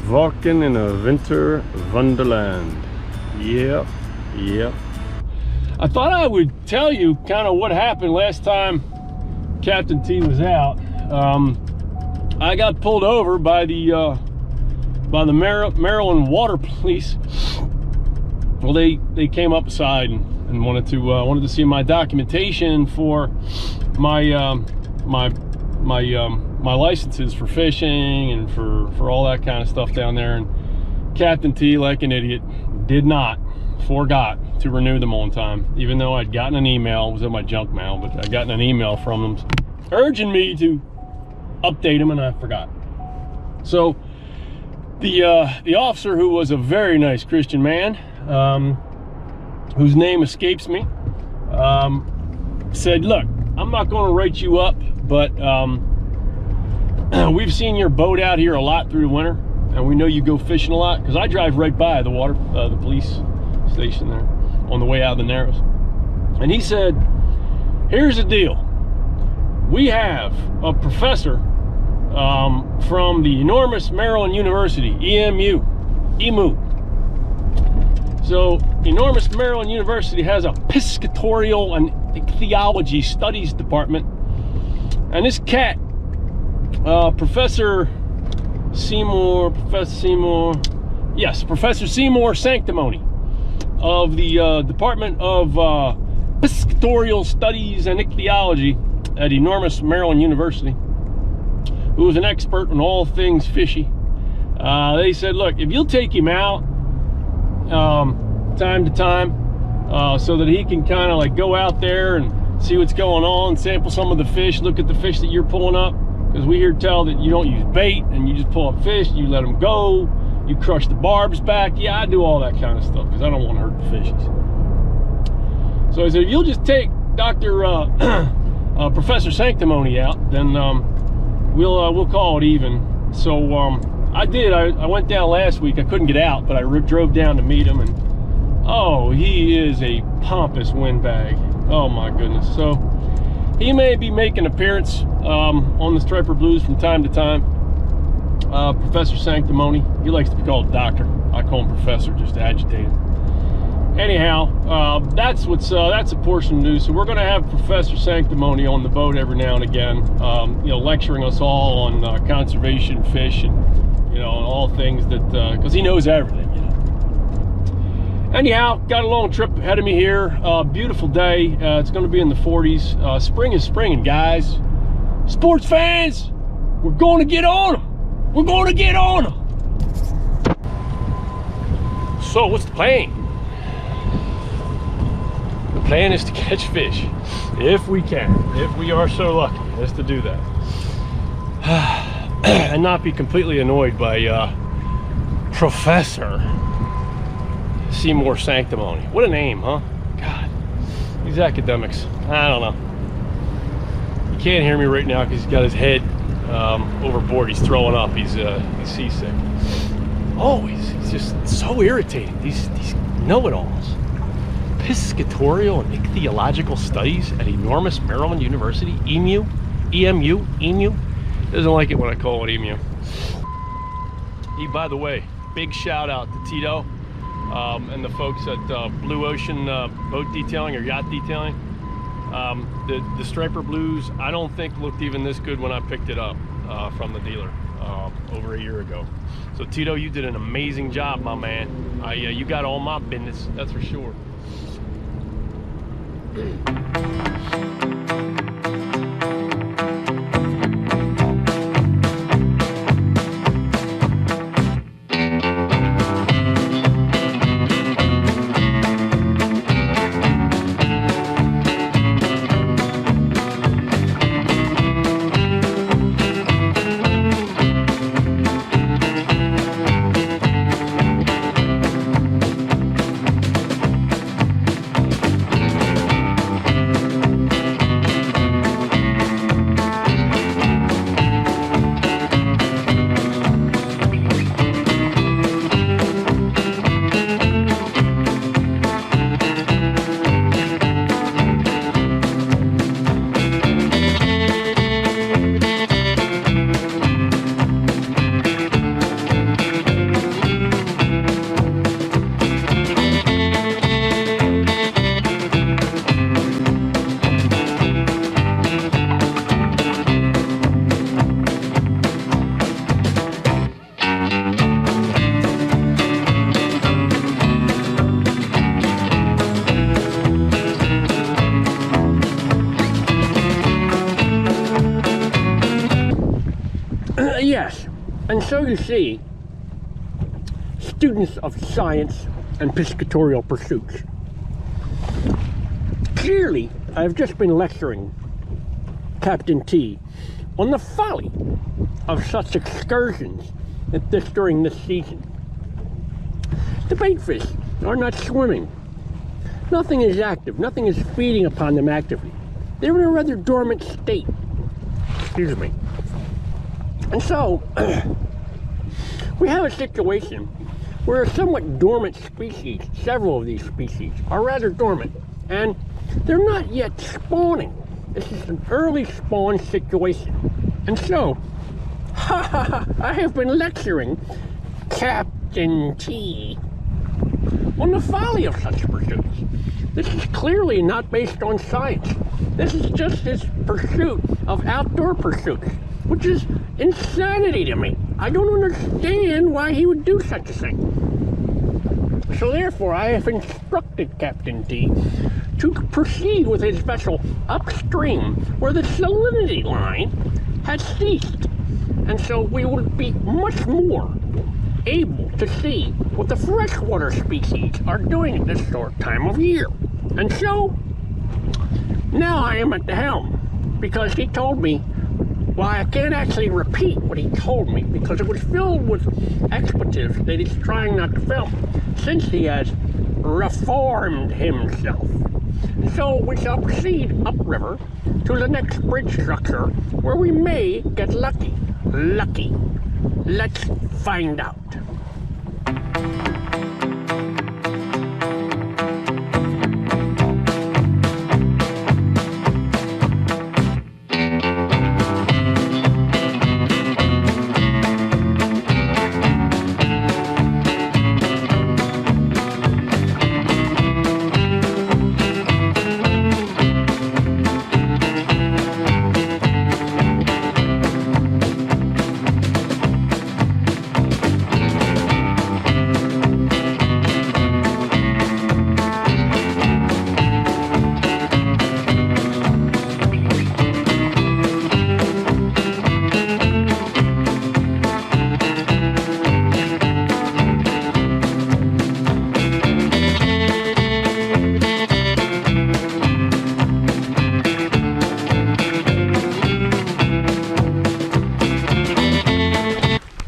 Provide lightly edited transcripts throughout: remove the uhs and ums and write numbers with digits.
Walking in a winter wonderland. Yep, yep. I thought I would tell you kind of what happened last time Captain T was out. I got pulled over by the Maryland Water Police. Well, they came up beside and wanted to see my documentation for my my licenses for fishing and for all that kind of stuff down there. And Captain T, like an idiot, forgot to renew them on time, even though I'd gotten an email. It was in my junk mail, but I'd gotten an email from them urging me to update them, and I forgot. So the officer, who was a very nice Christian man, whose name escapes me, said, look, I'm not going to write you up, but we've seen your boat out here a lot through the winter, and we know you go fishing a lot, because I drive right by the the police station there on the way out of the Narrows. And he said, here's the deal. We have a professor from the enormous Maryland University, EMU. So, enormous Maryland University has a piscatorial and ichthyology studies department. And this cat, Professor Seymour, Sanctimony, of the Department of Piscatorial Studies and Ichthyology at enormous Maryland University, who is an expert on all things fishy. They said, look, if you'll take him out time to time, so that he can kind of like go out there and see what's going on, sample some of the fish, look at the fish that you're pulling up, because we hear tell that you don't use bait and you just pull up fish, you let them go, you crush the barbs back. Yeah, I do all that kind of stuff because I don't want to hurt the fishes. So I said, if you'll just take Professor Sanctimony out, then we'll call it even. So I did. I went down last week. I couldn't get out, but I drove down to meet him, and oh, he is a pompous windbag. Oh my goodness. So he may be making an appearance on the Striper Blues from time to time. Professor Sanctimony. He likes to be called doctor. I call him professor just to agitate him. Anyhow, that's a portion of news. So we're going to have Professor Sanctimony on the boat every now and again, you know, lecturing us all on conservation fish and, you know, all things that, because he knows everything, you know. Anyhow, got a long trip ahead of me here. Beautiful day. It's going to be in the 40s. Spring is springing, guys. Sports fans, we're going to get on them. We're going to get on them. So what's the plan? The plan is to catch fish, if we can, if we are so lucky as to do that. And not be completely annoyed by Professor Seymour Sanctimony. What a name, huh? God, these academics, I don't know. You can't hear me right now because he's got his head overboard. He's throwing up. He's seasick. Oh, he's just so irritating. These know-it-alls. Piscatorial and ichthyological studies at enormous Maryland University. EMU. Doesn't like it when I call it EMU. By the way, big shout out to Tito and the folks at Blue Ocean Boat Detailing or Yacht Detailing. The Striper Blues, I don't think looked even this good when I picked it up from the dealer over a year ago. So Tito, you did an amazing job, my man. You got all my business, that's for sure. And so you see, students of science and piscatorial pursuits, clearly I have just been lecturing Captain T on the folly of such excursions during this season. The baitfish are not swimming. Nothing is active. Nothing is feeding upon them actively. They're in a rather dormant state. Excuse me. And so, we have a situation where a somewhat dormant species, several of these species, are rather dormant, and they're not yet spawning. This is an early spawn situation. And so, I have been lecturing Captain T on the folly of such pursuits. This is clearly not based on science. This is just his pursuit of outdoor pursuits, which is insanity to me. I don't understand why he would do such a thing. So therefore, I have instructed Captain T to proceed with his vessel upstream where the salinity line has ceased. And so we will be much more able to see what the freshwater species are doing at this sort of time of year. And so, now I am at the helm, because he told me, well, I can't actually repeat what he told me, because it was filled with expletives that he's trying not to film, since he has reformed himself. So we shall proceed upriver to the next bridge structure, where we may get lucky. Lucky. Let's find out.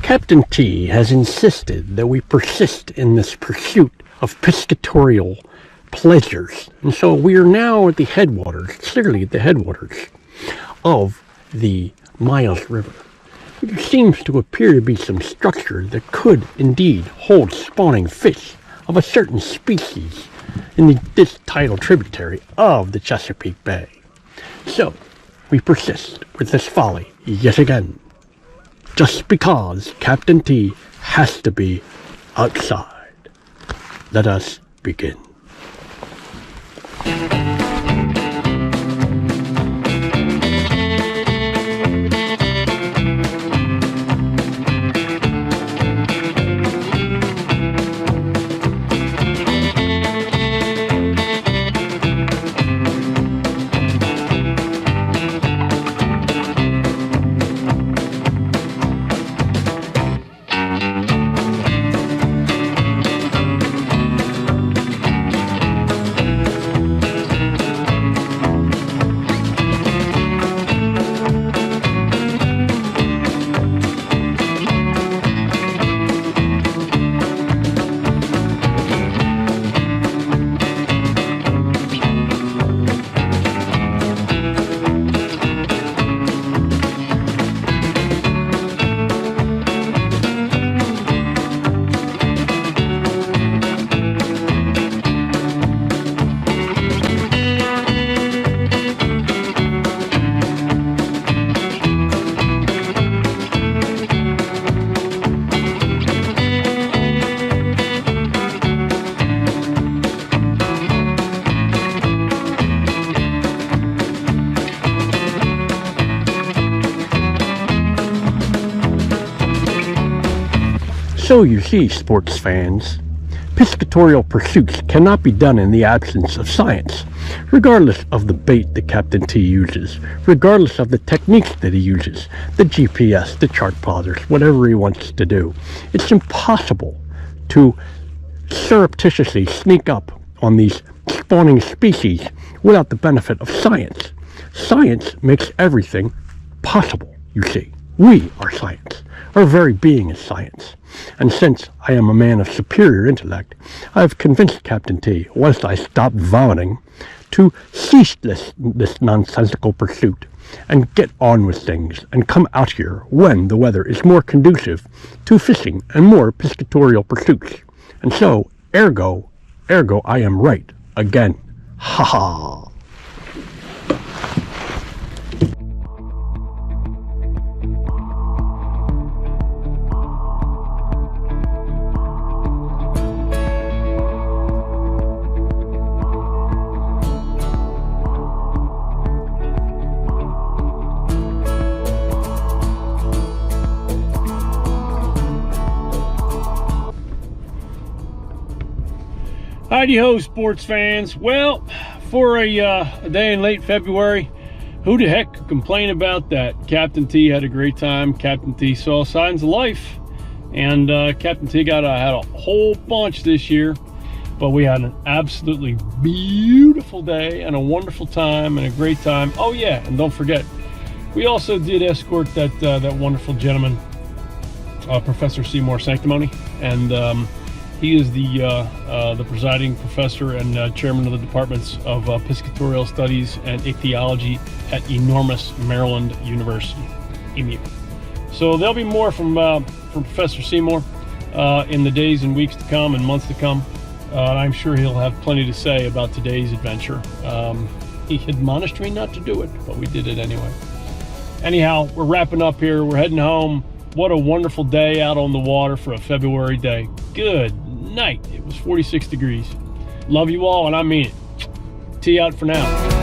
Captain T has insisted that we persist in this pursuit of piscatorial pleasures. And so we are now at the headwaters, clearly at the headwaters of the Miles River. There seems to appear to be some structure that could indeed hold spawning fish of a certain species in this tidal tributary of the Chesapeake Bay. So we persist with this folly yet again, just because Captain T has to be outside. Let us begin. So you see, sports fans, Piscatorial pursuits cannot be done in the absence of science, regardless of the bait that Captain T uses, regardless of the techniques that he uses, the GPS, the chart plotters, whatever he wants to do. It's impossible to surreptitiously sneak up on these spawning species without the benefit of science. Science makes everything possible, you see. We are science. Our very being is science. And since I am a man of superior intellect, I have convinced Captain T, once I stop vomiting, to cease this nonsensical pursuit and get on with things and come out here when the weather is more conducive to fishing and more piscatorial pursuits. And so, ergo, I am right again. Ha ha. Heidi-ho, sports fans. Well, for a day in late February, who the heck could complain about that? Captain T had a great time. Captain T saw signs of life, and Captain T had a whole bunch this year. But we had an absolutely beautiful day and a wonderful time and a great time. Oh yeah, and don't forget, we also did escort that wonderful gentleman, Professor Seymour Sanctimony, and he is the presiding professor and chairman of the departments of piscatorial studies and ichthyology at enormous Maryland University, EMU. So there'll be more from Professor Seymour in the days and weeks to come and months to come. I'm sure he'll have plenty to say about today's adventure. He admonished me not to do it, but we did it anyway. Anyhow, we're wrapping up here. We're heading home. What a wonderful day out on the water for a February day. Good night. It was 46 degrees. Love you all, and I mean it. T out for now.